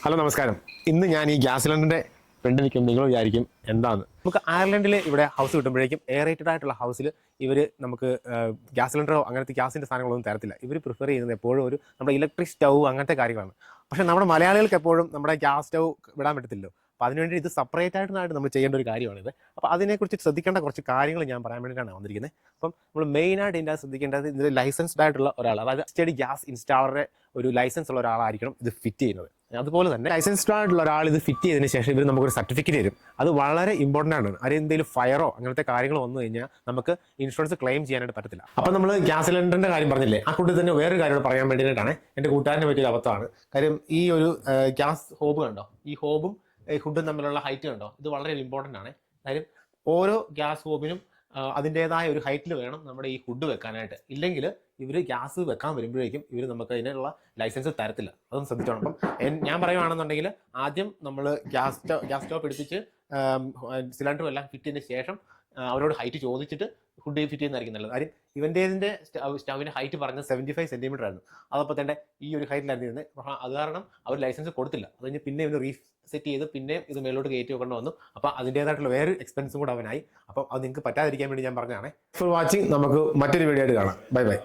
Hello നമസ്കാരം. ഇന്ന് ഞാൻ ഈ ഗ്യാസ് സിലിണ്ടറിന്റെ ഫ്രണ്ട് നിൽക്കും. നിങ്ങൾ വിചാരിക്കും എന്താന്ന്. നമുക്ക് അയർലൻഡിൽ ഇവിടെ ഹൗസ് കിട്ടുമ്പോഴേക്കും എയറേറ്റഡ് ആയിട്ടുള്ള ഹൗസിൽ ഇവർ നമുക്ക് ഗ്യാസ് സിലിണ്ടറോ അങ്ങനത്തെ ഗ്യാസിന്റെ സാധനങ്ങളൊന്നും തരത്തില്ല. ഇവർ പ്രിഫർ ചെയ്യുന്നത് എപ്പോഴും ഒരു നമ്മുടെ ഇലക്ട്രിക് സ്റ്റൗ അങ്ങനത്തെ കാര്യങ്ങളാണ്. പക്ഷേ നമ്മുടെ മലയാളികൾക്ക് എപ്പോഴും നമ്മുടെ ഗ്യാസ് സ്റ്റൗ വിടാൻ പറ്റത്തില്ലോ. അപ്പോൾ അതിനുവേണ്ടി ഇത് സെപ്പറേറ്റ് ആയിട്ട് നമ്മൾ ചെയ്യേണ്ട ഒരു കാര്യമാണിത്. അപ്പോൾ അതിനെക്കുറിച്ച് ശ്രദ്ധിക്കേണ്ട കുറച്ച് കാര്യങ്ങൾ ഞാൻ പറയാൻ വേണ്ടിയിട്ടാണ് വന്നിരിക്കുന്നത്. അപ്പം നമ്മൾ മെയിനായിട്ട് ഇതിൻ്റെ ശ്രദ്ധിക്കേണ്ടത് ഇതിൽ ലൈസൻസ്ഡ് ആയിട്ടുള്ള ഒരാൾ, അതായത് സ്റ്റഡി ഗ്യാസ് ഇൻസ്റ്റാളറുടെ ഒരു ലൈസൻസ് ഉള്ള ഒരാളായിരിക്കണം ഇത് ഫിറ്റ് ചെയ്യുന്നത്. അതുപോലെ തന്നെ ലൈസൻസ്ഡ് ആയിട്ടുള്ള ഒരാൾ ഇത് ഫിറ്റ് ചെയ്തതിന് ശേഷം ഇവർ നമുക്കൊരു സർട്ടിഫിക്കറ്റ് തരും. അത് വളരെ ഇമ്പോർട്ടൻ്റ് ആണ്. അതിന് എന്തെങ്കിലും ഫയറോ അങ്ങനത്തെ കാര്യങ്ങൾ വന്നു കഴിഞ്ഞാൽ നമുക്ക് ഇൻഷുറൻസ് ക്ലെയിം ചെയ്യാനായിട്ട് പറ്റത്തില്ല. അപ്പോൾ നമ്മൾ ഗ്യാസ് സിലിണ്ടറിന്റെ കാര്യം പറഞ്ഞില്ലേ, ആ കൂട്ടി തന്നെ വേറൊരു കാര്യം പറയാൻ വേണ്ടിയിട്ടാണ്. എൻ്റെ കൂട്ടുകാരനെ പറ്റിയ അബദ്ധമാണ്. കാര്യം ഈ ഒരു ഗ്യാസ് ഹോബ് കണ്ടോ, ഈ ഹോബും ഹുഡും തമ്മിലുള്ള ഹൈറ്റ് കണ്ടോ, ഇത് വളരെ ഇമ്പോർട്ടൻ്റ് ആണ്. കാര്യം ഓരോ ഗ്യാസ് ഹോബിനും അതിൻ്റെതായ ഒരു ഹൈറ്റിൽ വേണം നമ്മുടെ ഈ ഹുഡ് വെക്കാനായിട്ട്. ഇല്ലെങ്കിൽ ഇവർ ഗ്യാസ് വെക്കാൻ വരുമ്പോഴേക്കും ഇവർ നമുക്ക് അതിനുള്ള ലൈസൻസ് തരത്തില്ല. അതൊന്നും ശ്രദ്ധിച്ചോണം. അപ്പം ഞാൻ പറയുകയാണെന്നുണ്ടെങ്കിൽ ആദ്യം നമ്മൾ ഗ്യാസ് സ്റ്റവ് പിടിപ്പിച്ച് സിലിണ്ടറും എല്ലാം ഫിറ്റ് ചെയ്തതിന് ശേഷം അവരോട് ഹൈറ്റ് ചോദിച്ചിട്ട് ഹുഡ് ഫിറ്റ് ചെയ്യുന്നതായിരിക്കും നല്ലത്. കാര്യം ഇവൻ്റേതിൻ്റെ സ്റ്റവിൻ്റെ ഹൈറ്റ് പറഞ്ഞത് 75 സെൻറ്റിമീറ്റർ ആയിരുന്നു. അതപ്പോൾ തന്നെ ഈ ഒരു ഹൈറ്റിലായിരുന്നു ഇരുന്നത്. അപ്പോൾ അത് കാരണം അവർ ലൈസൻസ് കൊടുത്തില്ല. അത് കഴിഞ്ഞ് പിന്നെ ഇവന് റീസെറ്റ് ചെയ്ത് പിന്നെ ഇത് മേലോട്ട് കയറ്റി വെക്കേണ്ടി വന്നു. അപ്പോൾ അതിൻ്റേതായിട്ടുള്ള വേറെ എക്സ്പെൻസും കൂടെ അവനായി. അപ്പം അത് നിങ്ങൾക്ക് പറ്റാതിരിക്കാൻ വേണ്ടി ഞാൻ പറഞ്ഞതാണ്. For watching. നമുക്ക് മറ്റൊരു വീഡിയോ ആയിട്ട് കാണാം. Bye bye.